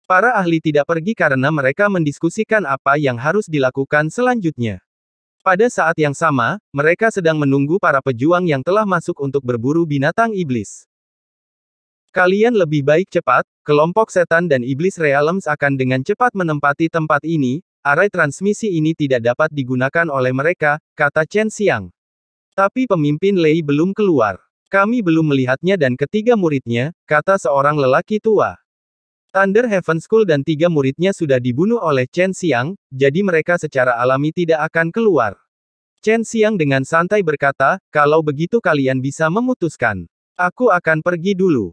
Para ahli tidak pergi karena mereka mendiskusikan apa yang harus dilakukan selanjutnya. Pada saat yang sama, mereka sedang menunggu para pejuang yang telah masuk untuk berburu binatang iblis. Kalian lebih baik cepat, kelompok setan dan iblis Realms akan dengan cepat menempati tempat ini, arai transmisi ini tidak dapat digunakan oleh mereka, kata Chen Xiang. Tapi pemimpin Lei belum keluar. Kami belum melihatnya dan ketiga muridnya, kata seorang lelaki tua. Thunder Heaven School dan 3 muridnya sudah dibunuh oleh Chen Xiang, jadi mereka secara alami tidak akan keluar. Chen Xiang dengan santai berkata, kalau begitu kalian bisa memutuskan. Aku akan pergi dulu.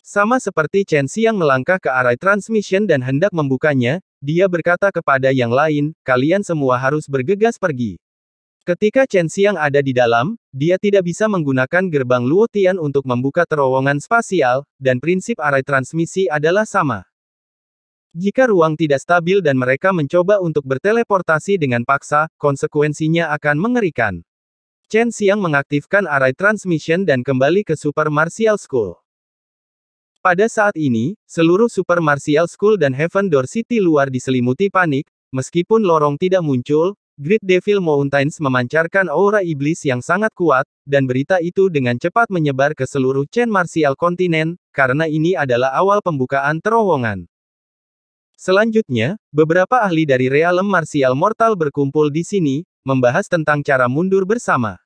Sama seperti Chen Xiang melangkah ke arah transmission dan hendak membukanya, dia berkata kepada yang lain, kalian semua harus bergegas pergi. Ketika Chen Xiang ada di dalam, dia tidak bisa menggunakan gerbang Luotian untuk membuka terowongan spasial, dan prinsip arah transmisi adalah sama. Jika ruang tidak stabil dan mereka mencoba untuk berteleportasi dengan paksa, konsekuensinya akan mengerikan. Chen Xiang mengaktifkan array transmission dan kembali ke Super Martial School. Pada saat ini, seluruh Super Martial School dan Heaven Door City luar diselimuti panik, meskipun lorong tidak muncul, Great Devil Mountains memancarkan aura iblis yang sangat kuat, dan berita itu dengan cepat menyebar ke seluruh Chen Martial Kontinen, karena ini adalah awal pembukaan terowongan. Selanjutnya, beberapa ahli dari Realm Martial Mortal berkumpul di sini, membahas tentang cara mundur bersama.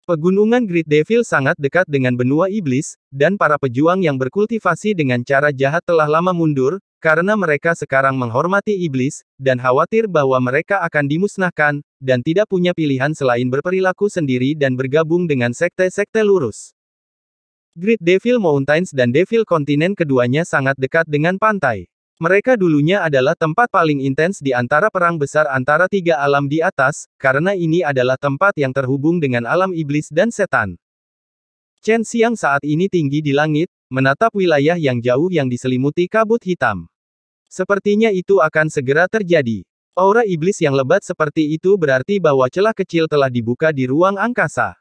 Pegunungan Great Devil sangat dekat dengan benua iblis, dan para pejuang yang berkultivasi dengan cara jahat telah lama mundur, karena mereka sekarang menghormati iblis, dan khawatir bahwa mereka akan dimusnahkan, dan tidak punya pilihan selain berperilaku sendiri dan bergabung dengan sekte-sekte lurus. Great Devil Mountains dan Devil Continent keduanya sangat dekat dengan pantai. Mereka dulunya adalah tempat paling intens di antara perang besar antara 3 alam di atas, karena ini adalah tempat yang terhubung dengan alam iblis dan setan. Chen Xiang saat ini tinggi di langit, menatap wilayah yang jauh yang diselimuti kabut hitam. Sepertinya itu akan segera terjadi. Aura iblis yang lebat seperti itu berarti bahwa celah kecil telah dibuka di ruang angkasa.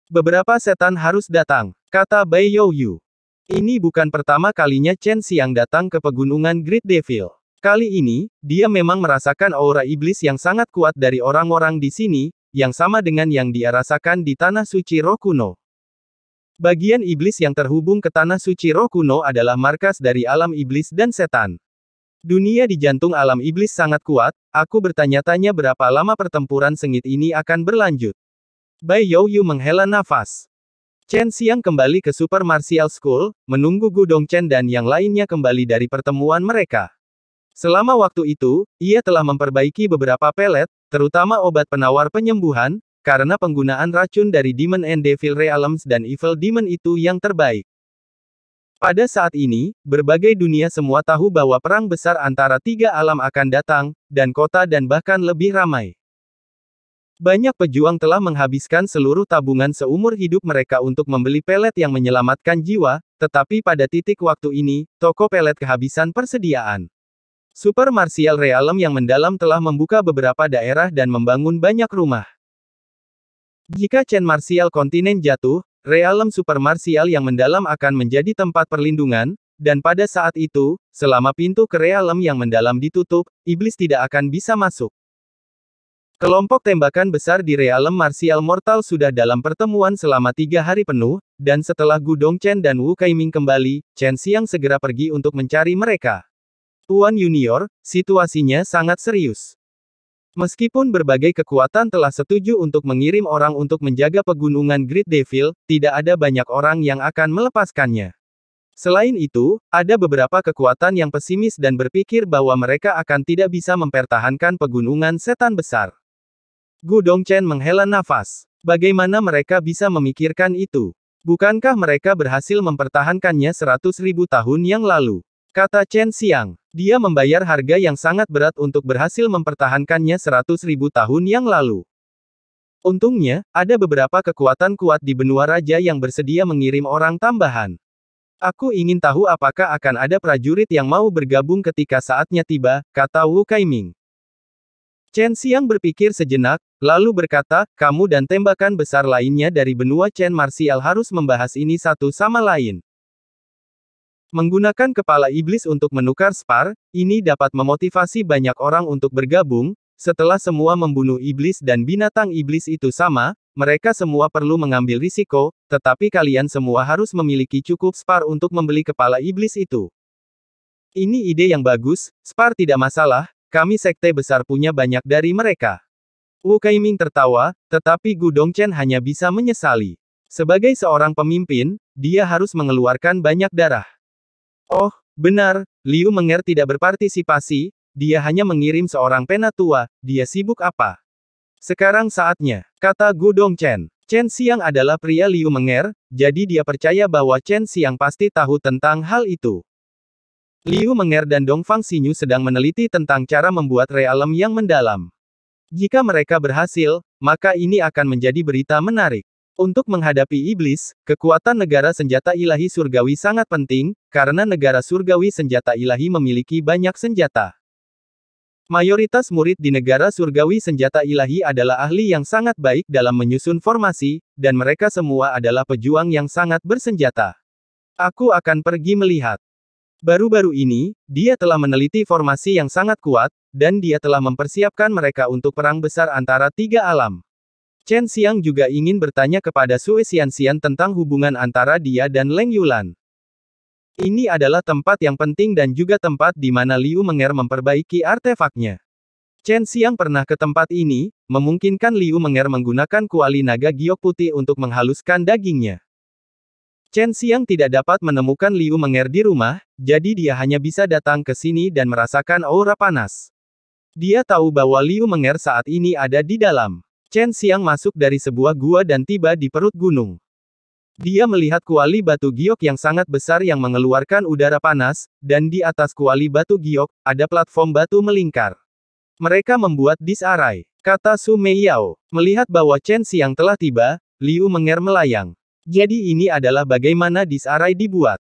Beberapa setan harus datang, kata Bai Youyu. Ini bukan pertama kalinya Chen Xiang datang ke pegunungan Great Devil. Kali ini, dia memang merasakan aura iblis yang sangat kuat dari orang-orang di sini, yang sama dengan yang dia rasakan di Tanah Suci Roh Kuno. Bagian iblis yang terhubung ke Tanah Suci Roh Kuno adalah markas dari alam iblis dan setan. Dunia di jantung alam iblis sangat kuat, aku bertanya-tanya berapa lama pertempuran sengit ini akan berlanjut. Bai Youyu menghela nafas. Chen Xiang kembali ke Super Martial School, menunggu Gu Dongchen dan yang lainnya kembali dari pertemuan mereka. Selama waktu itu, ia telah memperbaiki beberapa pelet, terutama obat penawar penyembuhan, karena penggunaan racun dari Demon and Devil Realms dan Evil Demon itu yang terbaik. Pada saat ini, berbagai dunia semua tahu bahwa perang besar antara 3 alam akan datang, dan kota dan bahkan lebih ramai. Banyak pejuang telah menghabiskan seluruh tabungan seumur hidup mereka untuk membeli pelet yang menyelamatkan jiwa, tetapi pada titik waktu ini, toko pelet kehabisan persediaan. Super Martial Realm yang mendalam telah membuka beberapa daerah dan membangun banyak rumah. Jika Chen Martial Kontinen jatuh, Realm Super Martial yang mendalam akan menjadi tempat perlindungan, dan pada saat itu, selama pintu ke Realm yang mendalam ditutup, iblis tidak akan bisa masuk. Kelompok tembakan besar di Realm Martial Mortal sudah dalam pertemuan selama 3 hari penuh, dan setelah Gu Dongchen dan Wu Kaiming kembali, Chen Xiang segera pergi untuk mencari mereka. Tuan Junior, situasinya sangat serius. Meskipun berbagai kekuatan telah setuju untuk mengirim orang untuk menjaga pegunungan Great Devil, tidak ada banyak orang yang akan melepaskannya. Selain itu, ada beberapa kekuatan yang pesimis dan berpikir bahwa mereka akan tidak bisa mempertahankan pegunungan setan besar. Gu Dongchen menghela nafas. Bagaimana mereka bisa memikirkan itu? Bukankah mereka berhasil mempertahankannya 100.000 tahun yang lalu? Kata Chen Xiang. Dia membayar harga yang sangat berat untuk berhasil mempertahankannya 100.000 tahun yang lalu. Untungnya, ada beberapa kekuatan kuat di benua raja yang bersedia mengirim orang tambahan. Aku ingin tahu apakah akan ada prajurit yang mau bergabung ketika saatnya tiba, kata Wu Kaiming. Chen Xiang berpikir sejenak, lalu berkata, kamu dan tembakan besar lainnya dari benua Chen Martial harus membahas ini satu sama lain. Menggunakan kepala iblis untuk menukar spar, ini dapat memotivasi banyak orang untuk bergabung. Setelah semua membunuh iblis dan binatang iblis itu sama, mereka semua perlu mengambil risiko, tetapi kalian semua harus memiliki cukup spar untuk membeli kepala iblis itu. Ini ide yang bagus, spar tidak masalah, kami sekte besar punya banyak dari mereka. Wu Kaiming tertawa, tetapi Gu Dongchen hanya bisa menyesali. Sebagai seorang pemimpin, dia harus mengeluarkan banyak darah. Oh, benar, Liu Menger tidak berpartisipasi, dia hanya mengirim seorang penatua, dia sibuk apa? Sekarang saatnya, kata Gu Dongchen. Chen Xiang adalah pria Liu Menger, jadi dia percaya bahwa Chen Xiang pasti tahu tentang hal itu. Liu Menger dan Dongfang Xinyu sedang meneliti tentang cara membuat realem yang mendalam. Jika mereka berhasil, maka ini akan menjadi berita menarik. Untuk menghadapi iblis, kekuatan negara senjata ilahi surgawi sangat penting, karena negara surgawi senjata ilahi memiliki banyak senjata. Mayoritas murid di negara surgawi senjata ilahi adalah ahli yang sangat baik dalam menyusun formasi, dan mereka semua adalah pejuang yang sangat bersenjata. Aku akan pergi melihat. Baru-baru ini, dia telah meneliti formasi yang sangat kuat, dan dia telah mempersiapkan mereka untuk perang besar antara tiga alam. Chen Xiang juga ingin bertanya kepada Sue Xianxian tentang hubungan antara dia dan Leng Yulan. Ini adalah tempat yang penting dan juga tempat di mana Liu Menger memperbaiki artefaknya. Chen Xiang pernah ke tempat ini, memungkinkan Liu Menger menggunakan kuali naga giok putih untuk menghaluskan dagingnya. Chen Xiang tidak dapat menemukan Liu Menger di rumah, jadi dia hanya bisa datang ke sini dan merasakan aura panas. Dia tahu bahwa Liu Menger saat ini ada di dalam. Chen Xiang masuk dari sebuah gua dan tiba di perut gunung. Dia melihat kuali batu giok yang sangat besar yang mengeluarkan udara panas, dan di atas kuali batu giok, ada platform batu melingkar. Mereka membuat disarai, kata Su Meiyao. Melihat bahwa Chen Xiang telah tiba, Liu Menger melayang. Jadi ini adalah bagaimana disarai dibuat.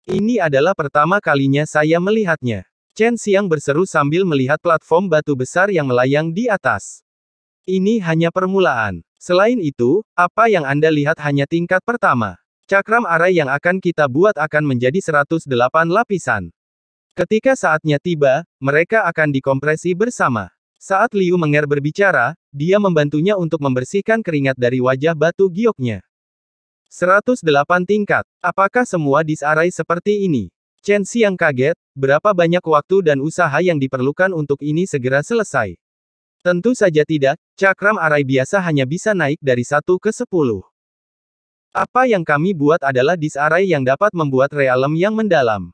Ini adalah pertama kalinya saya melihatnya. Chen Xiang berseru sambil melihat platform batu besar yang melayang di atas. Ini hanya permulaan. Selain itu, apa yang Anda lihat hanya tingkat pertama. Cakram arai yang akan kita buat akan menjadi 108 lapisan. Ketika saatnya tiba, mereka akan dikompresi bersama. Saat Liu Menger berbicara, dia membantunya untuk membersihkan keringat dari wajah batu gioknya. 108 tingkat. Apakah semua disarai seperti ini? Chen Xiang kaget, berapa banyak waktu dan usaha yang diperlukan untuk ini segera selesai. Tentu saja tidak, cakram arai biasa hanya bisa naik dari 1 ke 10. Apa yang kami buat adalah disarai yang dapat membuat realem yang mendalam.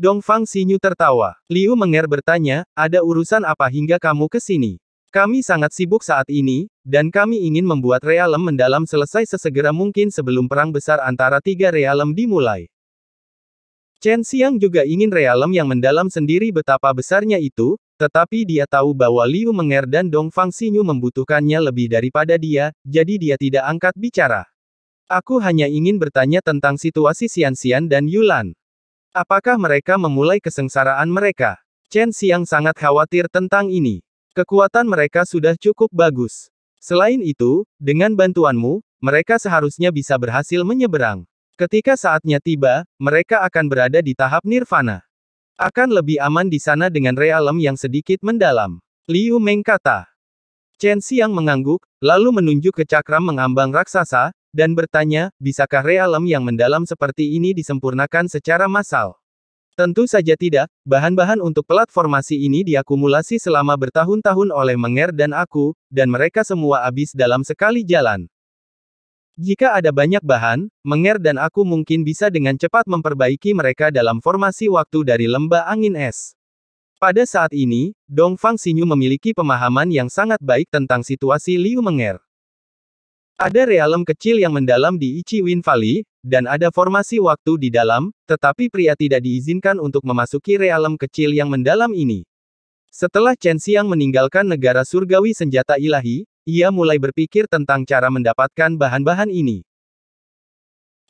Dongfang Xinyu tertawa. Liu Menger bertanya, ada urusan apa hingga kamu ke sini? Kami sangat sibuk saat ini, dan kami ingin membuat realem mendalam selesai sesegera mungkin sebelum perang besar antara tiga realem dimulai. Chen Xiang juga ingin realem yang mendalam sendiri betapa besarnya itu, tetapi dia tahu bahwa Liu Menger dan Dongfang Xinyu membutuhkannya lebih daripada dia, jadi dia tidak angkat bicara. Aku hanya ingin bertanya tentang situasi Xianxian dan Yulan. Apakah mereka memulai kesengsaraan mereka? Chen Xiang sangat khawatir tentang ini. Kekuatan mereka sudah cukup bagus. Selain itu, dengan bantuanmu, mereka seharusnya bisa berhasil menyeberang. Ketika saatnya tiba, mereka akan berada di tahap nirvana. Akan lebih aman di sana dengan realem yang sedikit mendalam. Liu Meng kata. Chen Xiang mengangguk, lalu menunjuk ke cakram mengambang raksasa, dan bertanya, bisakah realem yang mendalam seperti ini disempurnakan secara massal? Tentu saja tidak, bahan-bahan untuk platformasi ini diakumulasi selama bertahun-tahun oleh Menger dan aku, dan mereka semua habis dalam sekali jalan. Jika ada banyak bahan, Menger dan aku mungkin bisa dengan cepat memperbaiki mereka dalam formasi waktu dari lembah angin es. Pada saat ini, Dongfang Xinyu memiliki pemahaman yang sangat baik tentang situasi Liu Menger. Ada realem kecil yang mendalam di Ichiwin Valley, dan ada formasi waktu di dalam, tetapi pria tidak diizinkan untuk memasuki realem kecil yang mendalam ini. Setelah Chen Xiang meninggalkan negara surgawi senjata ilahi, ia mulai berpikir tentang cara mendapatkan bahan-bahan ini.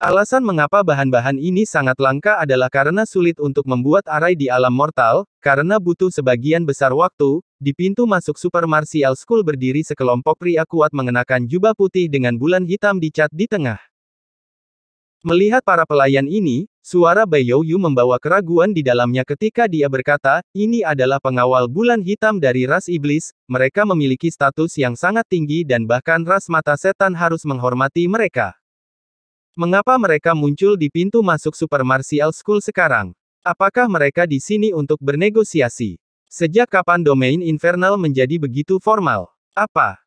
Alasan mengapa bahan-bahan ini sangat langka adalah karena sulit untuk membuat arai di alam mortal, karena butuh sebagian besar waktu. Di pintu masuk Super Martial School berdiri sekelompok pria kuat mengenakan jubah putih dengan bulan hitam dicat di tengah. Melihat para pelayan ini, suara Bai Youyu membawa keraguan di dalamnya ketika dia berkata, ini adalah pengawal bulan hitam dari ras iblis, mereka memiliki status yang sangat tinggi dan bahkan ras mata setan harus menghormati mereka. Mengapa mereka muncul di pintu masuk Super Martial School sekarang? Apakah mereka di sini untuk bernegosiasi? Sejak kapan domain infernal menjadi begitu formal?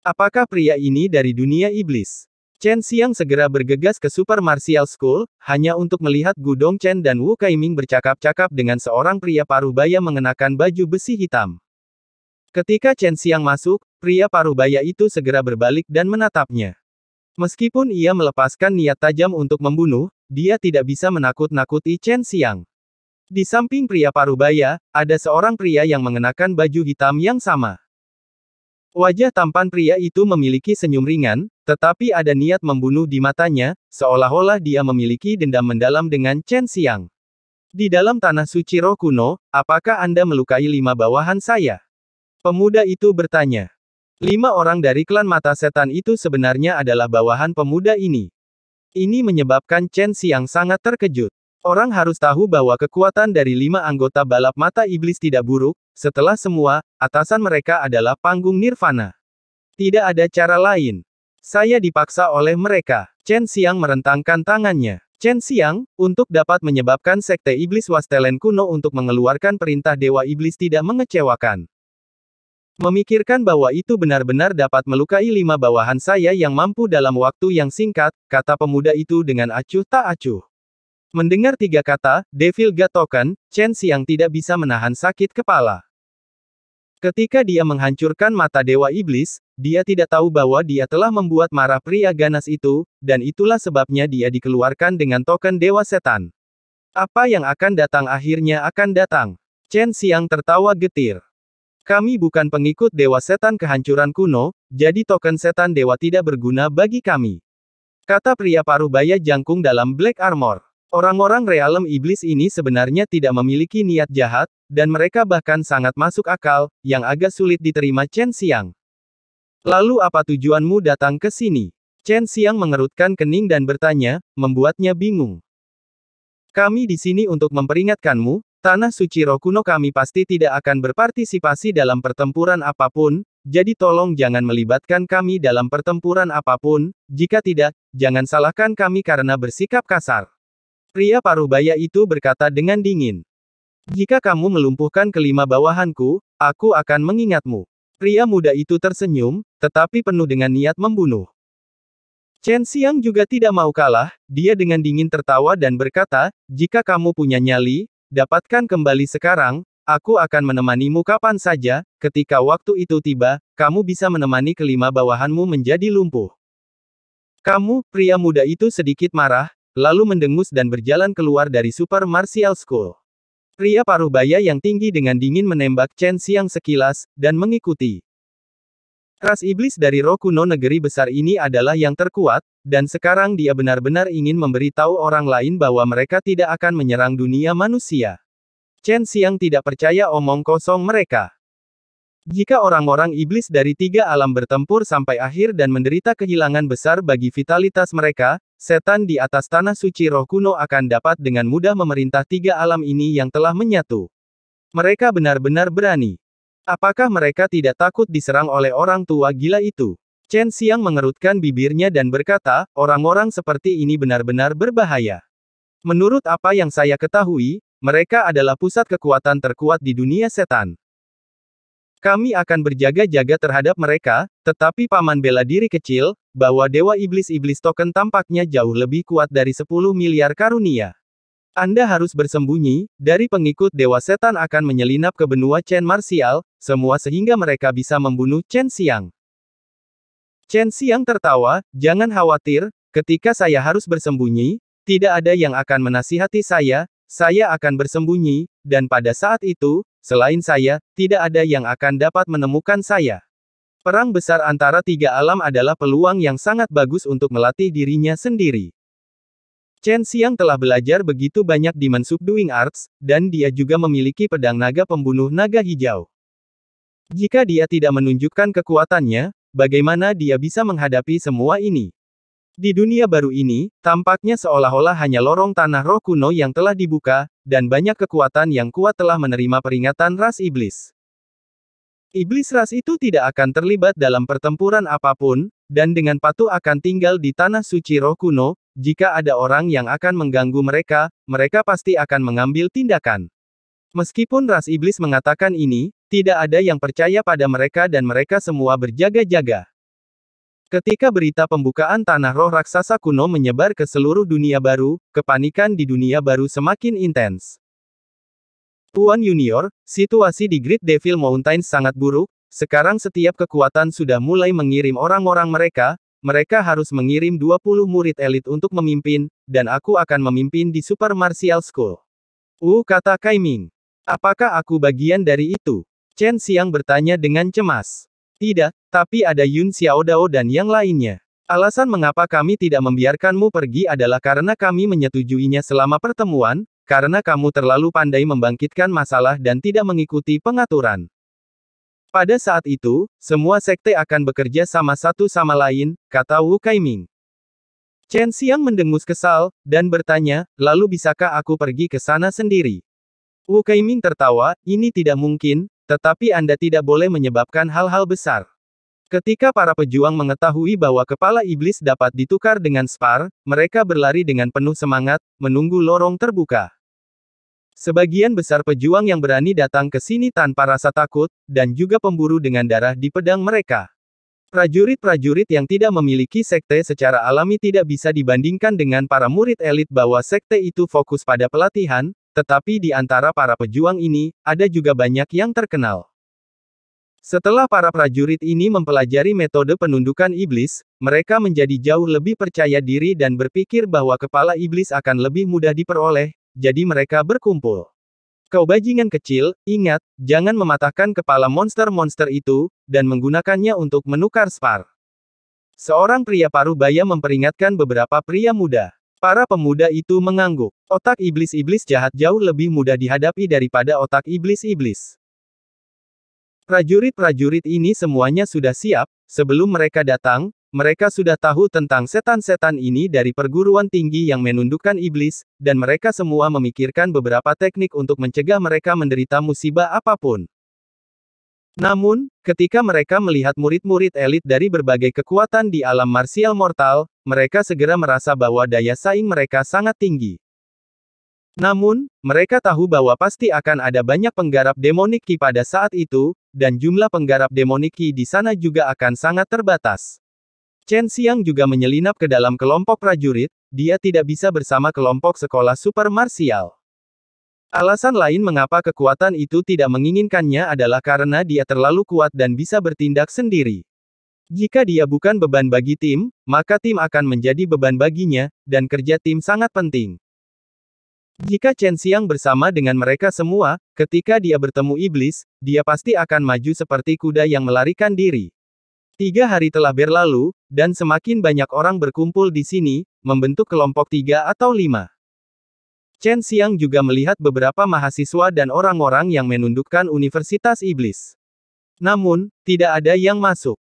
Apakah pria ini dari dunia iblis? Chen Xiang segera bergegas ke Super Martial School, hanya untuk melihat Gu Dongchen dan Wu Kaiming bercakap-cakap dengan seorang pria parubaya mengenakan baju besi hitam. Ketika Chen Xiang masuk, pria parubaya itu segera berbalik dan menatapnya. Meskipun ia melepaskan niat tajam untuk membunuh, dia tidak bisa menakut-nakuti Chen Xiang. Di samping pria parubaya, ada seorang pria yang mengenakan baju hitam yang sama. Wajah tampan pria itu memiliki senyum ringan, tetapi ada niat membunuh di matanya, seolah-olah dia memiliki dendam mendalam dengan Chen Xiang. Di dalam tanah suci roh kuno, apakah Anda melukai 5 bawahan saya? Pemuda itu bertanya. 5 orang dari klan mata setan itu sebenarnya adalah bawahan pemuda ini. Ini menyebabkan Chen Xiang sangat terkejut. Orang harus tahu bahwa kekuatan dari 5 anggota balap mata iblis tidak buruk, setelah semua, atasan mereka adalah panggung nirvana. Tidak ada cara lain. Saya dipaksa oleh mereka. Chen Xiang merentangkan tangannya. Chen Xiang, untuk dapat menyebabkan sekte iblis Wastelen kuno untuk mengeluarkan perintah dewa iblis tidak mengecewakan. Memikirkan bahwa itu benar-benar dapat melukai 5 bawahan saya yang mampu dalam waktu yang singkat, kata pemuda itu dengan acuh tak acuh. Mendengar 3 kata, Devil God Token, Chen Xiang tidak bisa menahan sakit kepala. Ketika dia menghancurkan mata dewa iblis, dia tidak tahu bahwa dia telah membuat marah pria ganas itu, dan itulah sebabnya dia dikeluarkan dengan token dewa setan. Apa yang akan datang akhirnya akan datang. Chen Xiang tertawa getir. Kami bukan pengikut dewa setan kehancuran kuno, jadi token setan dewa tidak berguna bagi kami. Kata pria parubaya jangkung dalam Black Armor. Orang-orang realem iblis ini sebenarnya tidak memiliki niat jahat, dan mereka bahkan sangat masuk akal, yang agak sulit diterima Chen Xiang. Lalu apa tujuanmu datang ke sini? Chen Xiang mengerutkan kening dan bertanya, membuatnya bingung. Kami di sini untuk memperingatkanmu, tanah suci roh kuno kami pasti tidak akan berpartisipasi dalam pertempuran apapun, jadi tolong jangan melibatkan kami dalam pertempuran apapun, jika tidak, jangan salahkan kami karena bersikap kasar. Pria parubaya itu berkata dengan dingin. Jika kamu melumpuhkan kelima bawahanku, aku akan mengingatmu. Pria muda itu tersenyum, tetapi penuh dengan niat membunuh. Chen Xiang juga tidak mau kalah, dia dengan dingin tertawa dan berkata, jika kamu punya nyali, dapatkan kembali sekarang, aku akan menemanimu kapan saja, ketika waktu itu tiba, kamu bisa menemani kelima bawahanmu menjadi lumpuh. Kamu, pria muda itu sedikit marah, lalu mendengus dan berjalan keluar dari Super Martial School. Pria parubaya yang tinggi dengan dingin menembak Chen Xiang sekilas, dan mengikuti. Ras iblis dari roh kuno negeri besar ini adalah yang terkuat, dan sekarang dia benar-benar ingin memberitahu orang lain bahwa mereka tidak akan menyerang dunia manusia. Chen Xiang tidak percaya omong kosong mereka. Jika orang-orang iblis dari 3 alam bertempur sampai akhir dan menderita kehilangan besar bagi vitalitas mereka, setan di atas tanah suci roh kuno akan dapat dengan mudah memerintah 3 alam ini yang telah menyatu. Mereka benar-benar berani. Apakah mereka tidak takut diserang oleh orang tua gila itu? Chen Xiang mengerutkan bibirnya dan berkata, orang-orang seperti ini benar-benar berbahaya. Menurut apa yang saya ketahui, mereka adalah pusat kekuatan terkuat di dunia setan. Kami akan berjaga-jaga terhadap mereka, tetapi paman bela diri kecil, bahwa dewa iblis-iblis token tampaknya jauh lebih kuat dari 10 miliar karunia. Anda harus bersembunyi, dari pengikut dewa setan akan menyelinap ke benua Chen Martial, semua sehingga mereka bisa membunuh Chen Xiang. Chen Xiang tertawa, jangan khawatir, ketika saya harus bersembunyi, tidak ada yang akan menasihati saya akan bersembunyi, dan pada saat itu, selain saya, tidak ada yang akan dapat menemukan saya. Perang besar antara 3 alam adalah peluang yang sangat bagus untuk melatih dirinya sendiri. Chen Xiang telah belajar begitu banyak di Subduing Arts, dan dia juga memiliki pedang naga pembunuh naga hijau. Jika dia tidak menunjukkan kekuatannya, bagaimana dia bisa menghadapi semua ini? Di dunia baru ini, tampaknya seolah-olah hanya lorong tanah roh kuno yang telah dibuka, dan banyak kekuatan yang kuat telah menerima peringatan ras iblis. Iblis ras itu tidak akan terlibat dalam pertempuran apapun, dan dengan patuh akan tinggal di tanah suci roh kuno. Jika ada orang yang akan mengganggu mereka, mereka pasti akan mengambil tindakan. Meskipun ras iblis mengatakan ini, tidak ada yang percaya pada mereka dan mereka semua berjaga-jaga. Ketika berita pembukaan tanah roh raksasa kuno menyebar ke seluruh dunia baru, kepanikan di dunia baru semakin intens. Tuan Junior, situasi di Great Devil Mountains sangat buruk. Sekarang setiap kekuatan sudah mulai mengirim orang-orang mereka. Mereka harus mengirim 20 murid elit untuk memimpin, dan aku akan memimpin di Super Martial School. Kata Kai Ming. Apakah aku bagian dari itu? Chen Xiang bertanya dengan cemas. Tidak, tapi ada Yun Xiaodao dan yang lainnya. Alasan mengapa kami tidak membiarkanmu pergi adalah karena kami menyetujuinya selama pertemuan, karena kamu terlalu pandai membangkitkan masalah dan tidak mengikuti pengaturan. Pada saat itu, semua sekte akan bekerja sama satu sama lain, kata Wu Kaiming. Chen Xiang mendengus kesal, dan bertanya, lalu bisakah aku pergi ke sana sendiri? Wu Kaiming tertawa, ini tidak mungkin, tetapi Anda tidak boleh menyebabkan hal-hal besar. Ketika para pejuang mengetahui bahwa kepala iblis dapat ditukar dengan Spar, mereka berlari dengan penuh semangat, menunggu lorong terbuka. Sebagian besar pejuang yang berani datang ke sini tanpa rasa takut, dan juga pemburu dengan darah di pedang mereka. Prajurit-prajurit yang tidak memiliki sekte secara alami tidak bisa dibandingkan dengan para murid elit bahwa sekte itu fokus pada pelatihan, tetapi di antara para pejuang ini, ada juga banyak yang terkenal. Setelah para prajurit ini mempelajari metode penundukan iblis, mereka menjadi jauh lebih percaya diri dan berpikir bahwa kepala iblis akan lebih mudah diperoleh. Jadi mereka berkumpul. Kau bajingan kecil, ingat, jangan mematahkan kepala monster-monster itu, dan menggunakannya untuk menukar Spar. Seorang pria parubaya memperingatkan beberapa pria muda. Para pemuda itu mengangguk. Otak iblis-iblis jahat jauh lebih mudah dihadapi daripada otak iblis-iblis. Prajurit-prajurit ini semuanya sudah siap, sebelum mereka datang, mereka sudah tahu tentang setan-setan ini dari perguruan tinggi yang menundukkan iblis, dan mereka semua memikirkan beberapa teknik untuk mencegah mereka menderita musibah apapun. Namun, ketika mereka melihat murid-murid elit dari berbagai kekuatan di alam marsial mortal, mereka segera merasa bahwa daya saing mereka sangat tinggi. Namun, mereka tahu bahwa pasti akan ada banyak penggarap demonik ki pada saat itu, dan jumlah penggarap demonik ki di sana juga akan sangat terbatas. Chen Xiang juga menyelinap ke dalam kelompok prajurit, dia tidak bisa bersama kelompok sekolah super marsial. Alasan lain mengapa kekuatan itu tidak menginginkannya adalah karena dia terlalu kuat dan bisa bertindak sendiri. Jika dia bukan beban bagi tim, maka tim akan menjadi beban baginya, dan kerja tim sangat penting. Jika Chen Xiang bersama dengan mereka semua, ketika dia bertemu iblis, dia pasti akan maju seperti kuda yang melarikan diri. 3 hari telah berlalu, dan semakin banyak orang berkumpul di sini, membentuk kelompok 3 atau 5. Chen Xiang juga melihat beberapa mahasiswa dan orang-orang yang menundukkan Universitas Iblis. Namun, tidak ada yang masuk.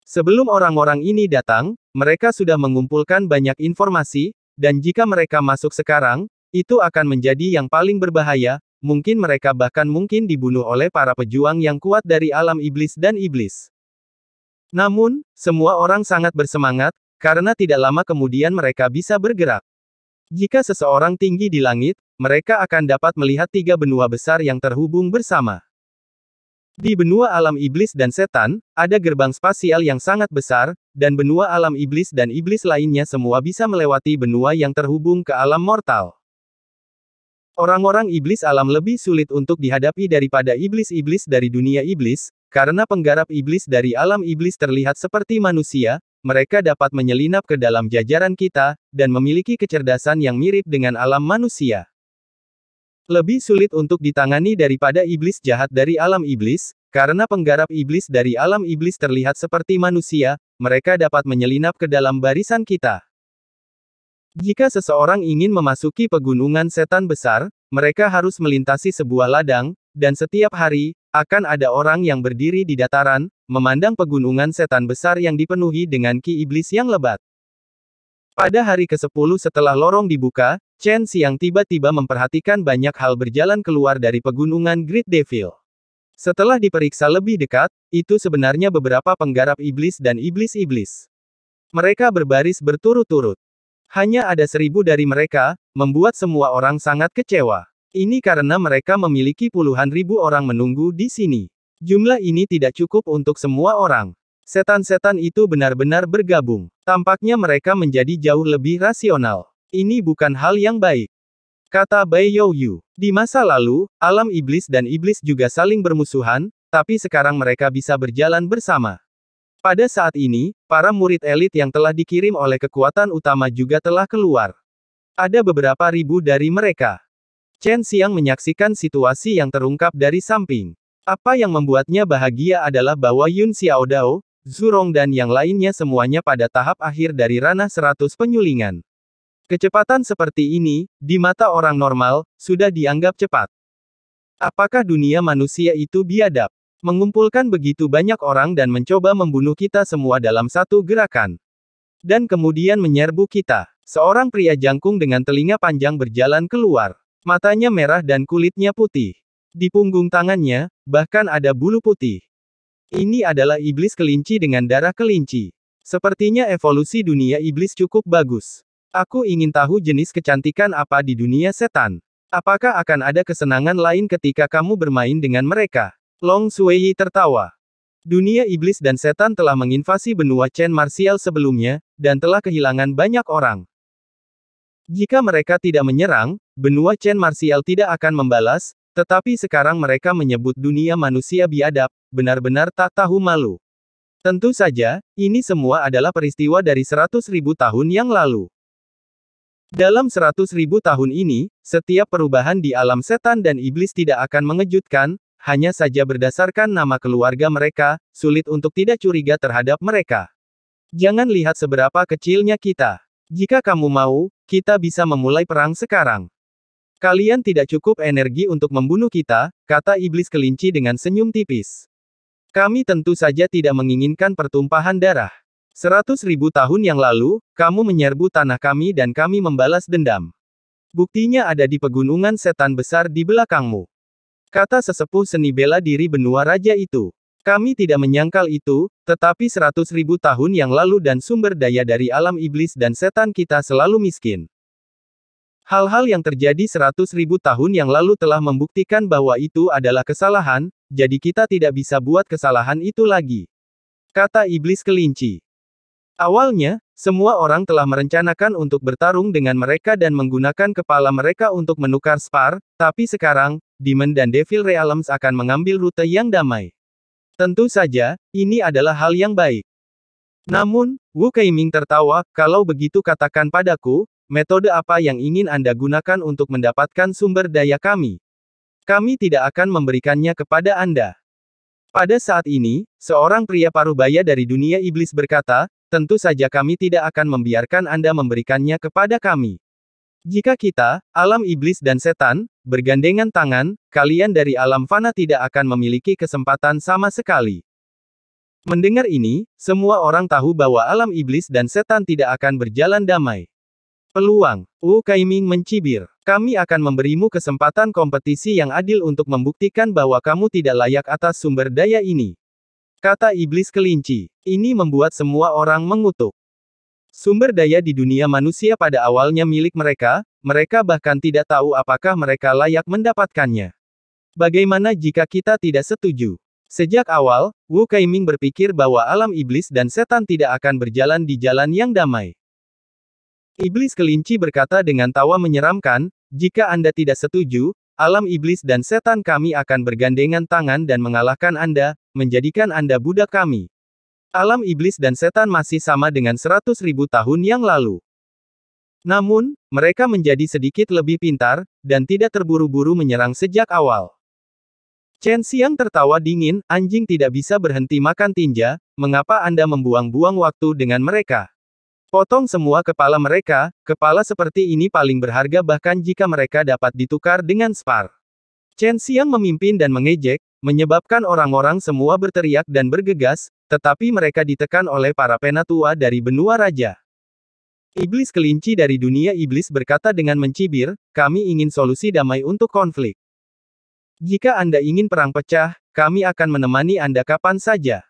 Sebelum orang-orang ini datang, mereka sudah mengumpulkan banyak informasi, dan jika mereka masuk sekarang, itu akan menjadi yang paling berbahaya, mungkin mereka bahkan mungkin dibunuh oleh para pejuang yang kuat dari alam iblis dan iblis. Namun, semua orang sangat bersemangat, karena tidak lama kemudian mereka bisa bergerak. Jika seseorang tinggi di langit, mereka akan dapat melihat 3 benua besar yang terhubung bersama. Di benua alam iblis dan setan, ada gerbang spasial yang sangat besar, dan benua alam iblis dan iblis lainnya semua bisa melewati benua yang terhubung ke alam mortal. Orang-orang iblis alam lebih sulit untuk dihadapi daripada iblis-iblis dari dunia iblis, karena penggarap iblis dari alam iblis terlihat seperti manusia, mereka dapat menyelinap ke dalam jajaran kita, dan memiliki kecerdasan yang mirip dengan alam manusia. Lebih sulit untuk ditangani daripada iblis jahat dari alam iblis, karena penggarap iblis dari alam iblis terlihat seperti manusia, mereka dapat menyelinap ke dalam barisan kita. Jika seseorang ingin memasuki pegunungan setan besar, mereka harus melintasi sebuah ladang, dan setiap hari, akan ada orang yang berdiri di dataran, memandang pegunungan setan besar yang dipenuhi dengan ki iblis yang lebat. Pada hari ke-10 setelah lorong dibuka, Chen Xiang tiba-tiba memperhatikan banyak hal berjalan keluar dari pegunungan Great Devil. Setelah diperiksa lebih dekat, itu sebenarnya beberapa penggarap iblis dan iblis-iblis. Mereka berbaris berturut-turut. Hanya ada 1.000 dari mereka, membuat semua orang sangat kecewa. Ini karena mereka memiliki puluhan ribu orang menunggu di sini. Jumlah ini tidak cukup untuk semua orang. Setan-setan itu benar-benar bergabung. Tampaknya mereka menjadi jauh lebih rasional. Ini bukan hal yang baik, kata Bai Youyu. Di masa lalu, alam iblis dan iblis juga saling bermusuhan, tapi sekarang mereka bisa berjalan bersama. Pada saat ini, para murid elit yang telah dikirim oleh kekuatan utama juga telah keluar. Ada beberapa ribu dari mereka. Chen Xiang menyaksikan situasi yang terungkap dari samping. Apa yang membuatnya bahagia adalah bahwa Yun Xiaodao, Zhurong dan yang lainnya semuanya pada tahap akhir dari ranah 100 penyulingan. Kecepatan seperti ini, di mata orang normal, sudah dianggap cepat. Apakah dunia manusia itu biadab? Mengumpulkan begitu banyak orang dan mencoba membunuh kita semua dalam satu gerakan. Dan kemudian menyerbu kita. Seorang pria jangkung dengan telinga panjang berjalan keluar. Matanya merah dan kulitnya putih. Di punggung tangannya, bahkan ada bulu putih. Ini adalah iblis kelinci dengan darah kelinci. Sepertinya evolusi dunia iblis cukup bagus. Aku ingin tahu jenis kecantikan apa di dunia setan. Apakah akan ada kesenangan lain ketika kamu bermain dengan mereka? Long Shuiyi tertawa. Dunia iblis dan setan telah menginvasi benua Chen Martial sebelumnya, dan telah kehilangan banyak orang. Jika mereka tidak menyerang, benua Chen Martial tidak akan membalas, tetapi sekarang mereka menyebut dunia manusia biadab, benar-benar tak tahu malu. Tentu saja, ini semua adalah peristiwa dari 100.000 tahun yang lalu. Dalam 100.000 tahun ini, setiap perubahan di alam setan dan iblis tidak akan mengejutkan, hanya saja berdasarkan nama keluarga mereka, sulit untuk tidak curiga terhadap mereka. Jangan lihat seberapa kecilnya kita. Jika kamu mau, kita bisa memulai perang sekarang. Kalian tidak cukup energi untuk membunuh kita, kata iblis kelinci dengan senyum tipis. Kami tentu saja tidak menginginkan pertumpahan darah. 100.000 tahun yang lalu, kamu menyerbu tanah kami dan kami membalas dendam. Buktinya ada di pegunungan setan besar di belakangmu. Kata sesepuh seni bela diri benua raja itu. Kami tidak menyangkal itu, tetapi 100.000 tahun yang lalu dan sumber daya dari alam iblis dan setan kita selalu miskin. Hal-hal yang terjadi 100.000 tahun yang lalu telah membuktikan bahwa itu adalah kesalahan, jadi kita tidak bisa buat kesalahan itu lagi. Kata iblis kelinci. Awalnya, semua orang telah merencanakan untuk bertarung dengan mereka dan menggunakan kepala mereka untuk menukar spar, tapi sekarang, Demon dan Devil Realms akan mengambil rute yang damai. Tentu saja, ini adalah hal yang baik. Namun, Wu Keiming tertawa, kalau begitu katakan padaku, metode apa yang ingin Anda gunakan untuk mendapatkan sumber daya kami? Kami tidak akan memberikannya kepada Anda. Pada saat ini, seorang pria parubaya dari dunia iblis berkata, tentu saja kami tidak akan membiarkan Anda memberikannya kepada kami. Jika kita, alam iblis dan setan, bergandengan tangan, kalian dari alam fana tidak akan memiliki kesempatan sama sekali. Mendengar ini, semua orang tahu bahwa alam iblis dan setan tidak akan berjalan damai. Peluang, Wu Keiming mencibir. Kami akan memberimu kesempatan kompetisi yang adil untuk membuktikan bahwa kamu tidak layak atas sumber daya ini. Kata iblis kelinci. Ini membuat semua orang mengutuk. Sumber daya di dunia manusia pada awalnya milik mereka, mereka bahkan tidak tahu apakah mereka layak mendapatkannya. Bagaimana jika kita tidak setuju? Sejak awal, Wu Keiming berpikir bahwa alam iblis dan setan tidak akan berjalan di jalan yang damai. Iblis kelinci berkata dengan tawa menyeramkan, jika Anda tidak setuju, alam iblis dan setan kami akan bergandengan tangan dan mengalahkan Anda, menjadikan Anda budak kami. Alam iblis dan setan masih sama dengan 100.000 tahun yang lalu. Namun, mereka menjadi sedikit lebih pintar, dan tidak terburu-buru menyerang sejak awal. Chen Xiang tertawa dingin, anjing tidak bisa berhenti makan tinja, mengapa Anda membuang-buang waktu dengan mereka? Potong semua kepala mereka, kepala seperti ini paling berharga bahkan jika mereka dapat ditukar dengan spar. Chen Xiang memimpin dan mengejek, menyebabkan orang-orang semua berteriak dan bergegas, tetapi mereka ditekan oleh para penatua dari benua raja. Iblis kelinci dari dunia iblis berkata dengan mencibir, kami ingin solusi damai untuk konflik. Jika Anda ingin perang pecah, kami akan menemani Anda kapan saja.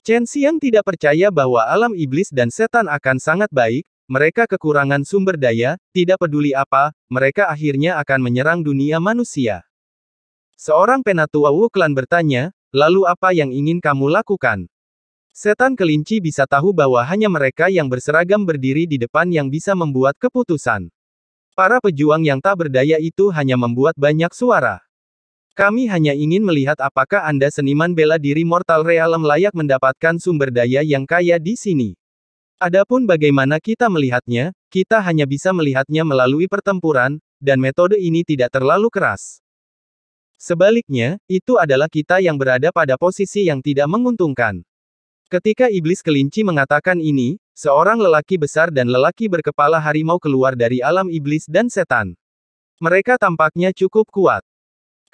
Chen Xiang tidak percaya bahwa alam iblis dan setan akan sangat baik, mereka kekurangan sumber daya, tidak peduli apa, mereka akhirnya akan menyerang dunia manusia. Seorang penatua Wu Clan bertanya, lalu apa yang ingin kamu lakukan? Setan kelinci bisa tahu bahwa hanya mereka yang berseragam berdiri di depan yang bisa membuat keputusan. Para pejuang yang tak berdaya itu hanya membuat banyak suara. Kami hanya ingin melihat apakah Anda seniman bela diri Mortal Realm layak mendapatkan sumber daya yang kaya di sini. Adapun bagaimana kita melihatnya, kita hanya bisa melihatnya melalui pertempuran, dan metode ini tidak terlalu keras. Sebaliknya, itu adalah kita yang berada pada posisi yang tidak menguntungkan. Ketika iblis kelinci mengatakan ini, seorang lelaki besar dan lelaki berkepala harimau keluar dari alam iblis dan setan. Mereka tampaknya cukup kuat.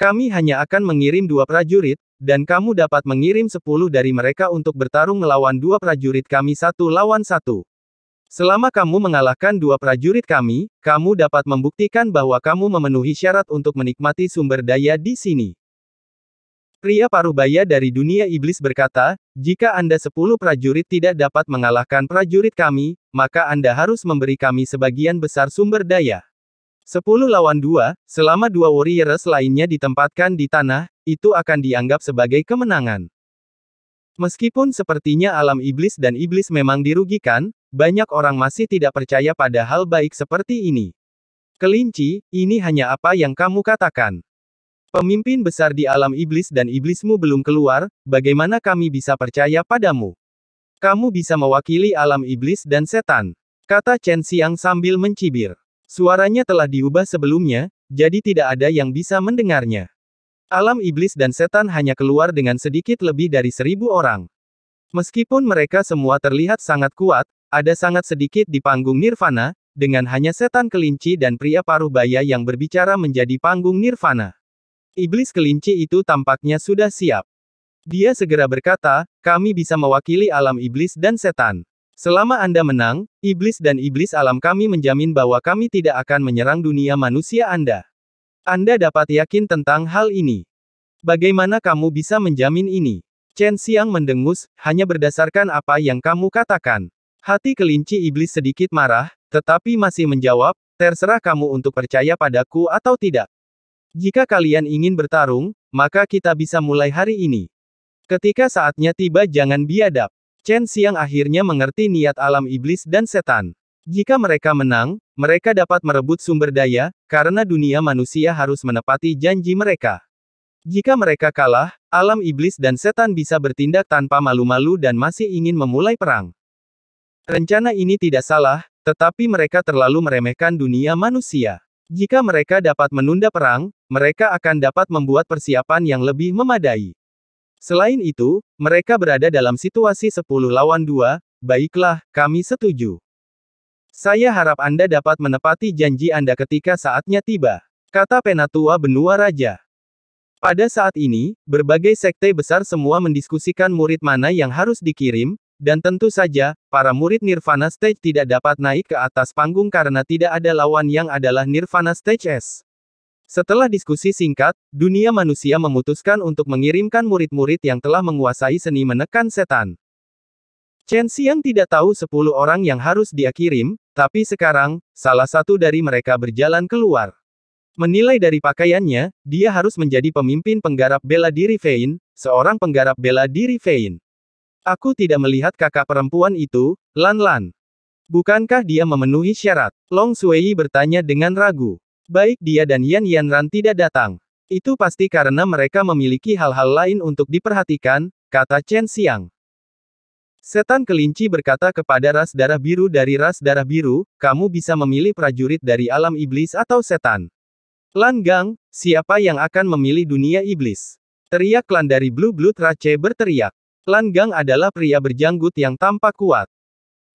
Kami hanya akan mengirim 2 prajurit, dan kamu dapat mengirim 10 dari mereka untuk bertarung melawan 2 prajurit kami 1 lawan 1. Selama kamu mengalahkan 2 prajurit kami, kamu dapat membuktikan bahwa kamu memenuhi syarat untuk menikmati sumber daya di sini. Pria parubaya dari dunia iblis berkata, jika Anda 10 prajurit tidak dapat mengalahkan prajurit kami, maka Anda harus memberi kami sebagian besar sumber daya. 10 lawan 2, selama 2 warriors lainnya ditempatkan di tanah, itu akan dianggap sebagai kemenangan. Meskipun sepertinya alam iblis dan iblis memang dirugikan, banyak orang masih tidak percaya pada hal baik seperti ini. Kelinci, ini hanya apa yang kamu katakan. Pemimpin besar di alam iblis dan iblismu belum keluar, bagaimana kami bisa percaya padamu? Kamu bisa mewakili alam iblis dan setan, kata Chen Xiang sambil mencibir. Suaranya telah diubah sebelumnya, jadi tidak ada yang bisa mendengarnya. Alam iblis dan setan hanya keluar dengan sedikit lebih dari 1000 orang. Meskipun mereka semua terlihat sangat kuat, ada sangat sedikit di panggung nirvana, dengan hanya setan kelinci dan pria parubaya yang berbicara menjadi panggung nirvana. Iblis kelinci itu tampaknya sudah siap. Dia segera berkata, kami bisa mewakili alam iblis dan setan. Selama Anda menang, iblis dan iblis alam kami menjamin bahwa kami tidak akan menyerang dunia manusia Anda. Anda dapat yakin tentang hal ini. Bagaimana kamu bisa menjamin ini? Chen Xiang mendengus, hanya berdasarkan apa yang kamu katakan. Hati kelinci iblis sedikit marah, tetapi masih menjawab, terserah kamu untuk percaya padaku atau tidak. Jika kalian ingin bertarung, maka kita bisa mulai hari ini. Ketika saatnya tiba jangan biadab. Chen Xiang akhirnya mengerti niat alam iblis dan setan. Jika mereka menang, mereka dapat merebut sumber daya, karena dunia manusia harus menepati janji mereka. Jika mereka kalah, alam iblis dan setan bisa bertindak tanpa malu-malu dan masih ingin memulai perang. Rencana ini tidak salah, tetapi mereka terlalu meremehkan dunia manusia. Jika mereka dapat menunda perang, mereka akan dapat membuat persiapan yang lebih memadai. Selain itu, mereka berada dalam situasi 10 lawan 2, baiklah, kami setuju. Saya harap Anda dapat menepati janji Anda ketika saatnya tiba, kata penatua benua raja. Pada saat ini, berbagai sekte besar semua mendiskusikan murid mana yang harus dikirim, dan tentu saja, para murid Nirvana Stage tidak dapat naik ke atas panggung karena tidak ada lawan yang adalah Nirvana Stage S. Setelah diskusi singkat, dunia manusia memutuskan untuk mengirimkan murid-murid yang telah menguasai seni menekan setan. Chen Xiang tidak tahu 10 orang yang harus dia kirim, tapi sekarang, salah satu dari mereka berjalan keluar. Menilai dari pakaiannya, dia harus menjadi pemimpin penggarap bela diri Fein, seorang penggarap bela diri Fein. Aku tidak melihat kakak perempuan itu, Lan Lan. Bukankah dia memenuhi syarat? Long Sui bertanya dengan ragu. Baik dia dan Yan Yanran tidak datang. Itu pasti karena mereka memiliki hal-hal lain untuk diperhatikan, kata Chen Xiang. Setan kelinci berkata kepada ras darah biru dari ras darah biru, kamu bisa memilih prajurit dari alam iblis atau setan. Lan Gang, siapa yang akan memilih dunia iblis? Teriak klan dari Blue Blood Rache berteriak. Lan Gang adalah pria berjanggut yang tampak kuat.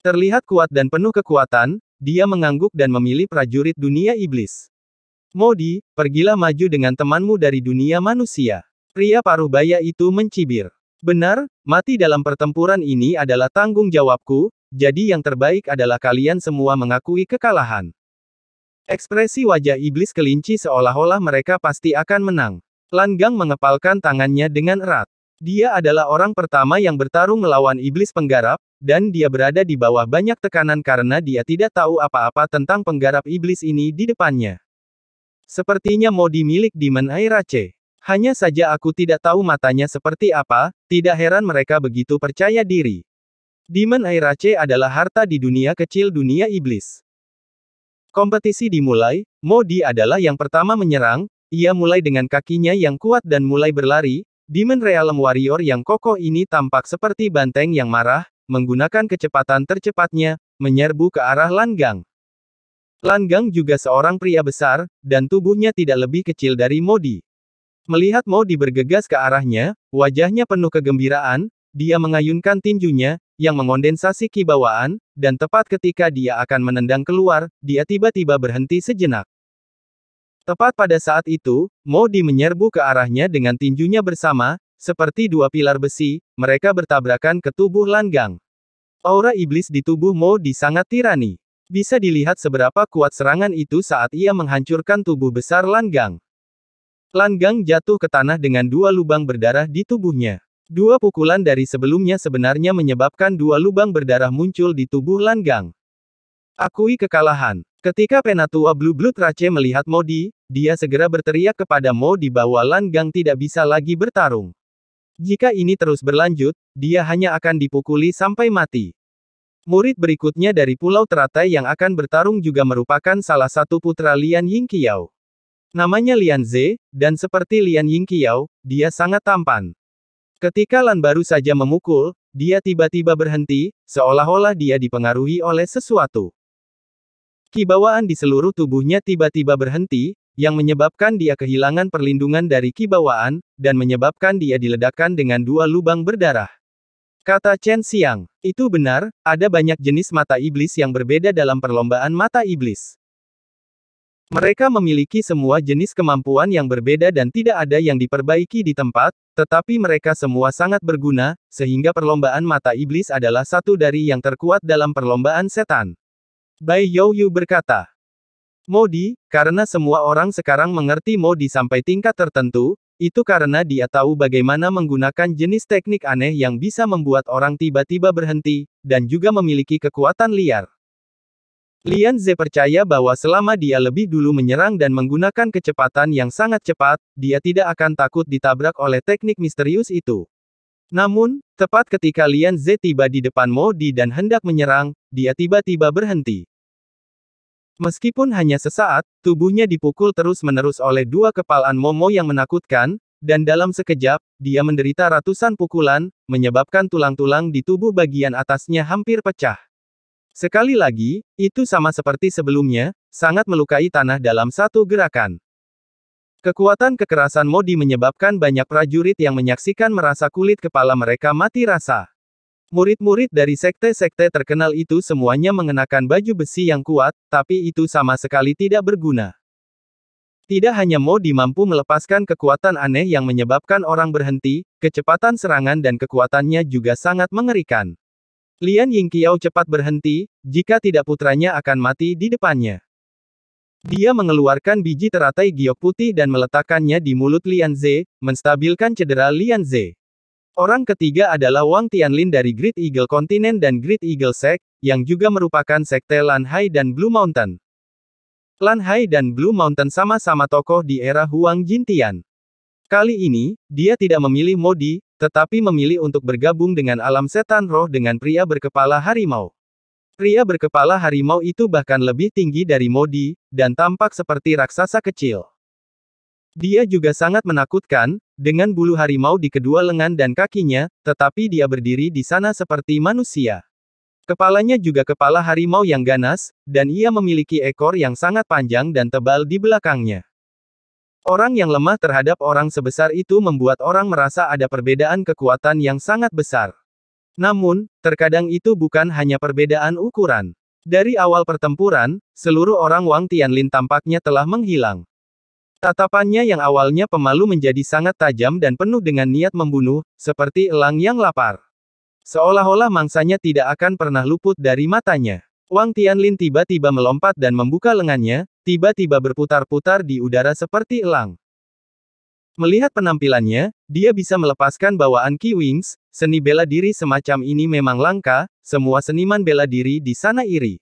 Terlihat kuat dan penuh kekuatan, dia mengangguk dan memilih prajurit dunia iblis. Modi, pergilah maju dengan temanmu dari dunia manusia. Pria parubaya itu mencibir. Benar, mati dalam pertempuran ini adalah tanggung jawabku, jadi yang terbaik adalah kalian semua mengakui kekalahan. Ekspresi wajah iblis kelinci seolah-olah mereka pasti akan menang. Lan Gang mengepalkan tangannya dengan erat. Dia adalah orang pertama yang bertarung melawan iblis penggarap, dan dia berada di bawah banyak tekanan karena dia tidak tahu apa-apa tentang penggarap iblis ini di depannya. Sepertinya modi milik Demon Airache. Hanya saja aku tidak tahu matanya seperti apa, tidak heran mereka begitu percaya diri. Demon Airache adalah harta di dunia kecil dunia iblis. Kompetisi dimulai, Modi adalah yang pertama menyerang, ia mulai dengan kakinya yang kuat dan mulai berlari. Demon Realm Warrior yang kokoh ini tampak seperti banteng yang marah, menggunakan kecepatan tercepatnya, menyerbu ke arah Lan Gang. Lan Gang juga seorang pria besar, dan tubuhnya tidak lebih kecil dari Modi. Melihat Modi bergegas ke arahnya, wajahnya penuh kegembiraan, dia mengayunkan tinjunya, yang mengondensasi kibawaan, dan tepat ketika dia akan menendang keluar, dia tiba-tiba berhenti sejenak. Tepat pada saat itu, Modi menyerbu ke arahnya dengan tinjunya bersama, seperti dua pilar besi, mereka bertabrakan ke tubuh Lan Gang. Aura iblis di tubuh Modi sangat tirani. Bisa dilihat seberapa kuat serangan itu saat ia menghancurkan tubuh besar Lan Gang. Lan Gang jatuh ke tanah dengan dua lubang berdarah di tubuhnya. Dua pukulan dari sebelumnya sebenarnya menyebabkan dua lubang berdarah muncul di tubuh Lan Gang. Akui kekalahan. Ketika Penatua Blue Blood Rache melihat Modi, dia segera berteriak kepada Modi bahwa Lan Gang tidak bisa lagi bertarung. Jika ini terus berlanjut, dia hanya akan dipukuli sampai mati. Murid berikutnya dari Pulau Teratai yang akan bertarung juga merupakan salah satu putra Lian Yingqiao. Namanya Lian Ze, dan seperti Lian Yingqiao, dia sangat tampan. Ketika Lan baru saja memukul, dia tiba-tiba berhenti, seolah-olah dia dipengaruhi oleh sesuatu. Kibawaan di seluruh tubuhnya tiba-tiba berhenti, yang menyebabkan dia kehilangan perlindungan dari kibawaan, dan menyebabkan dia diledakkan dengan dua lubang berdarah. Kata Chen Xiang, itu benar, ada banyak jenis mata iblis yang berbeda dalam perlombaan mata iblis. Mereka memiliki semua jenis kemampuan yang berbeda dan tidak ada yang diperbaiki di tempat, tetapi mereka semua sangat berguna, sehingga perlombaan mata iblis adalah satu dari yang terkuat dalam perlombaan setan. Bai Youyu berkata. Modi, karena semua orang sekarang mengerti Modi sampai tingkat tertentu, itu karena dia tahu bagaimana menggunakan jenis teknik aneh yang bisa membuat orang tiba-tiba berhenti, dan juga memiliki kekuatan liar. Lian Ze percaya bahwa selama dia lebih dulu menyerang dan menggunakan kecepatan yang sangat cepat, dia tidak akan takut ditabrak oleh teknik misterius itu. Namun, tepat ketika Lian Ze tiba di depan Modi dan hendak menyerang, dia tiba-tiba berhenti. Meskipun hanya sesaat, tubuhnya dipukul terus-menerus oleh dua kepalan Momo yang menakutkan, dan dalam sekejap, dia menderita ratusan pukulan, menyebabkan tulang-tulang di tubuh bagian atasnya hampir pecah. Sekali lagi, itu sama seperti sebelumnya, sangat melukai tanah dalam satu gerakan. Kekuatan kekerasan Modi menyebabkan banyak prajurit yang menyaksikan merasa kulit kepala mereka mati rasa. Murid-murid dari sekte-sekte terkenal itu semuanya mengenakan baju besi yang kuat, tapi itu sama sekali tidak berguna. Tidak hanya Modi mampu melepaskan kekuatan aneh yang menyebabkan orang berhenti, kecepatan serangan dan kekuatannya juga sangat mengerikan. Lian Yingqiao cepat berhenti, jika tidak putranya akan mati di depannya. Dia mengeluarkan biji teratai giok putih dan meletakkannya di mulut Lian Ze, menstabilkan cedera Lian Ze. Orang ketiga adalah Wang Tianlin dari Great Eagle Continent dan Great Eagle Sect, yang juga merupakan sekte Lan Hai dan Blue Mountain. Lan Hai dan Blue Mountain sama-sama tokoh di era Huang Jintian. Kali ini, dia tidak memilih Modi, tetapi memilih untuk bergabung dengan alam setan roh dengan pria berkepala harimau. Pria berkepala harimau itu bahkan lebih tinggi dari Modi, dan tampak seperti raksasa kecil. Dia juga sangat menakutkan, dengan bulu harimau di kedua lengan dan kakinya, tetapi dia berdiri di sana seperti manusia. Kepalanya juga kepala harimau yang ganas, dan ia memiliki ekor yang sangat panjang dan tebal di belakangnya. Orang yang lemah terhadap orang sebesar itu membuat orang merasa ada perbedaan kekuatan yang sangat besar. Namun, terkadang itu bukan hanya perbedaan ukuran. Dari awal pertempuran, seluruh orang Wang Tianlin tampaknya telah menghilang. Tatapannya yang awalnya pemalu menjadi sangat tajam dan penuh dengan niat membunuh, seperti elang yang lapar. Seolah-olah mangsanya tidak akan pernah luput dari matanya. Wang Tianlin tiba-tiba melompat dan membuka lengannya, tiba-tiba berputar-putar di udara seperti elang. Melihat penampilannya, dia bisa melepaskan bawaan Qi Wings, seni bela diri semacam ini memang langka, semua seniman bela diri di sana iri.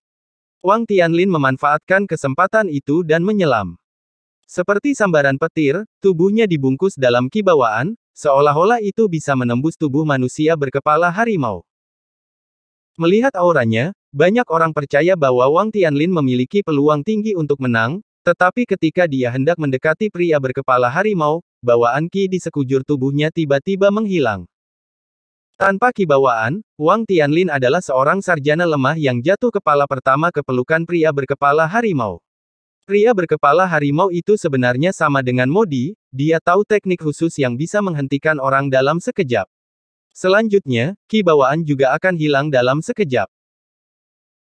Wang Tianlin memanfaatkan kesempatan itu dan menyelam. Seperti sambaran petir, tubuhnya dibungkus dalam ki bawaan, seolah-olah itu bisa menembus tubuh manusia berkepala harimau. Melihat auranya, banyak orang percaya bahwa Wang Tianlin memiliki peluang tinggi untuk menang, tetapi ketika dia hendak mendekati pria berkepala harimau, bawaan ki di sekujur tubuhnya tiba-tiba menghilang. Tanpa ki bawaan, Wang Tianlin adalah seorang sarjana lemah yang jatuh kepala pertama ke pelukan pria berkepala harimau. Pria berkepala harimau itu sebenarnya sama dengan Modi, dia tahu teknik khusus yang bisa menghentikan orang dalam sekejap. Selanjutnya, ki bawaan juga akan hilang dalam sekejap.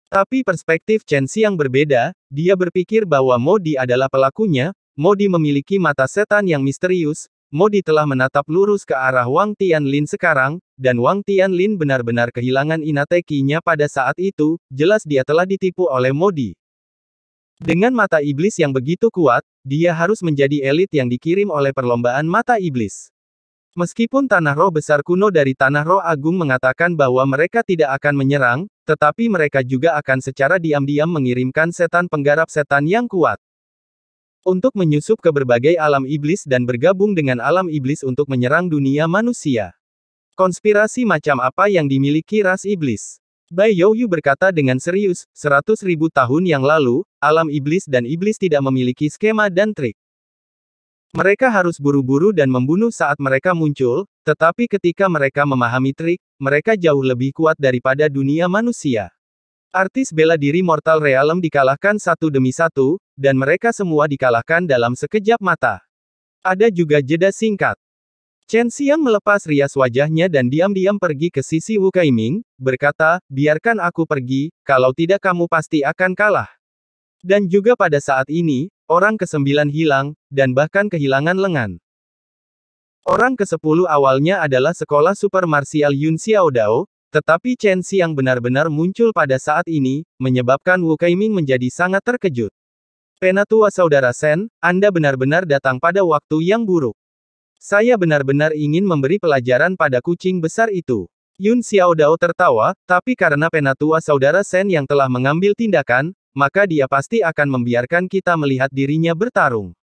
Tapi perspektif Chen Xiang berbeda, dia berpikir bahwa Modi adalah pelakunya, Modi memiliki mata setan yang misterius, Modi telah menatap lurus ke arah Wang Tianlin sekarang, dan Wang Tianlin benar-benar kehilangan inateki-nya pada saat itu, jelas dia telah ditipu oleh Modi. Dengan mata iblis yang begitu kuat, dia harus menjadi elit yang dikirim oleh perlombaan mata iblis. Meskipun Tanah Roh Besar kuno dari Tanah Roh Agung mengatakan bahwa mereka tidak akan menyerang, tetapi mereka juga akan secara diam-diam mengirimkan setan penggarap setan yang kuat untuk menyusup ke berbagai alam iblis dan bergabung dengan alam iblis untuk menyerang dunia manusia. Konspirasi macam apa yang dimiliki ras iblis? Bai Youyu berkata dengan serius, 100.000 tahun yang lalu, alam iblis dan iblis tidak memiliki skema dan trik. Mereka harus buru-buru dan membunuh saat mereka muncul, tetapi ketika mereka memahami trik, mereka jauh lebih kuat daripada dunia manusia. Artis bela diri Mortal Realm dikalahkan satu demi satu, dan mereka semua dikalahkan dalam sekejap mata. Ada juga jeda singkat. Chen Xiang melepas rias wajahnya dan diam-diam pergi ke sisi Wu Caiming, berkata, biarkan aku pergi, kalau tidak kamu pasti akan kalah. Dan juga pada saat ini, orang ke-9 hilang, dan bahkan kehilangan lengan. Orang ke-10 awalnya adalah sekolah super martial Yun Xiaodao, tetapi Chen Xiang benar-benar muncul pada saat ini, menyebabkan Wu Caiming menjadi sangat terkejut. Penatua Saudara Sen, Anda benar-benar datang pada waktu yang buruk. Saya benar-benar ingin memberi pelajaran pada kucing besar itu. Yun Xiaodao tertawa, tapi karena Penatua Saudara Sen yang telah mengambil tindakan, maka dia pasti akan membiarkan kita melihat dirinya bertarung.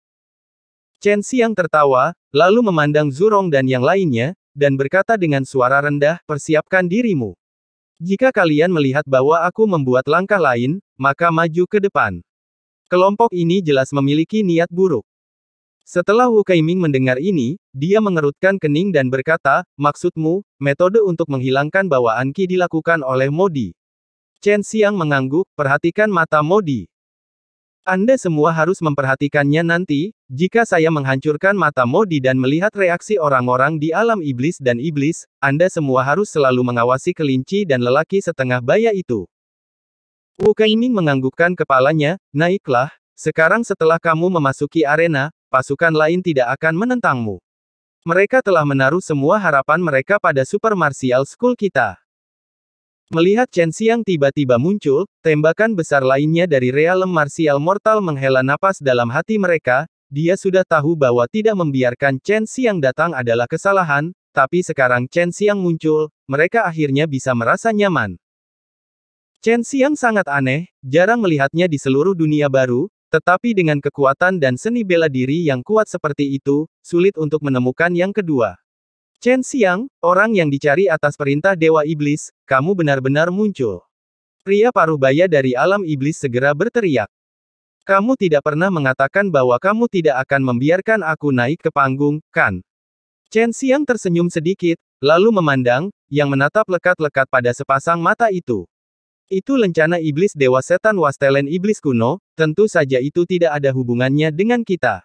Chen Xiang tertawa, lalu memandang Zurong dan yang lainnya, dan berkata dengan suara rendah, persiapkan dirimu. Jika kalian melihat bahwa aku membuat langkah lain, maka maju ke depan. Kelompok ini jelas memiliki niat buruk. Setelah Wu Caiming mendengar ini, dia mengerutkan kening dan berkata, maksudmu, metode untuk menghilangkan bawaan Qi dilakukan oleh Modi. Chen Xiang mengangguk, perhatikan mata Modi. Anda semua harus memperhatikannya nanti, jika saya menghancurkan mata Modi dan melihat reaksi orang-orang di alam iblis dan iblis, Anda semua harus selalu mengawasi kelinci dan lelaki setengah baya itu. Wu Caiming menganggukkan kepalanya, naiklah, sekarang setelah kamu memasuki arena, pasukan lain tidak akan menentangmu. Mereka telah menaruh semua harapan mereka pada Super Martial School kita. Melihat Chen Xiang tiba-tiba muncul, tembakan besar lainnya dari realem martial mortal menghela napas dalam hati mereka, dia sudah tahu bahwa tidak membiarkan Chen Xiang datang adalah kesalahan, tapi sekarang Chen Xiang muncul, mereka akhirnya bisa merasa nyaman. Chen Xiang sangat aneh, jarang melihatnya di seluruh dunia baru, tetapi dengan kekuatan dan seni bela diri yang kuat seperti itu, sulit untuk menemukan yang kedua. Chen Xiang, orang yang dicari atas perintah Dewa Iblis, kamu benar-benar muncul. Pria paruh baya dari alam iblis segera berteriak. Kamu tidak pernah mengatakan bahwa kamu tidak akan membiarkan aku naik ke panggung, kan? Chen Xiang tersenyum sedikit, lalu memandang, yang menatap lekat-lekat pada sepasang mata itu. Itu lencana iblis Dewa Setan Wastelen Iblis kuno, tentu saja itu tidak ada hubungannya dengan kita.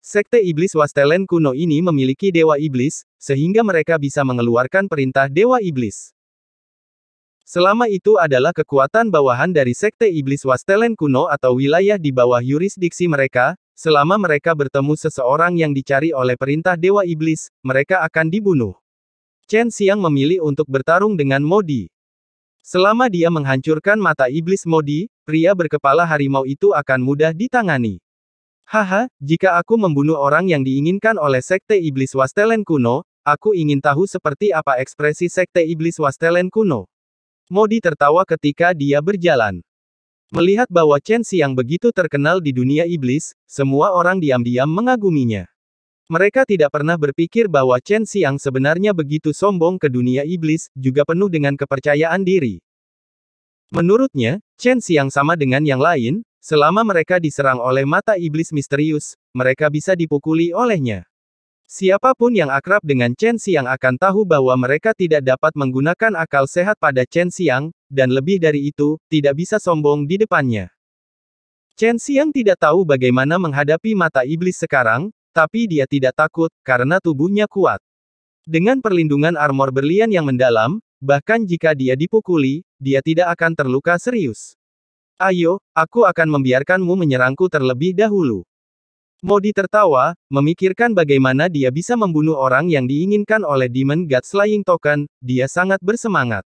Sekte Iblis Wastelen kuno ini memiliki Dewa Iblis, sehingga mereka bisa mengeluarkan perintah Dewa Iblis. Selama itu adalah kekuatan bawahan dari Sekte Iblis Wastelen kuno atau wilayah di bawah yurisdiksi mereka, selama mereka bertemu seseorang yang dicari oleh perintah Dewa Iblis, mereka akan dibunuh. Chen Xiang memilih untuk bertarung dengan Modi. Selama dia menghancurkan mata iblis Modi, pria berkepala harimau itu akan mudah ditangani. Haha, jika aku membunuh orang yang diinginkan oleh Sekte Iblis Wastelen kuno, aku ingin tahu seperti apa ekspresi Sekte Iblis Wastelen kuno. Modi tertawa ketika dia berjalan. Melihat bahwa Chen Xiang begitu terkenal di dunia iblis, semua orang diam-diam mengaguminya. Mereka tidak pernah berpikir bahwa Chen Xiang sebenarnya begitu sombong ke dunia iblis, juga penuh dengan kepercayaan diri. Menurutnya, Chen Xiang sama dengan yang lain, selama mereka diserang oleh mata iblis misterius, mereka bisa dipukuli olehnya. Siapapun yang akrab dengan Chen Xiang akan tahu bahwa mereka tidak dapat menggunakan akal sehat pada Chen Xiang, dan lebih dari itu, tidak bisa sombong di depannya. Chen Xiang tidak tahu bagaimana menghadapi mata iblis sekarang, tapi dia tidak takut, karena tubuhnya kuat. Dengan perlindungan armor berlian yang mendalam, bahkan jika dia dipukuli, dia tidak akan terluka serius. Ayo, aku akan membiarkanmu menyerangku terlebih dahulu. Modi tertawa, memikirkan bagaimana dia bisa membunuh orang yang diinginkan oleh Demon God Slaying Token, dia sangat bersemangat.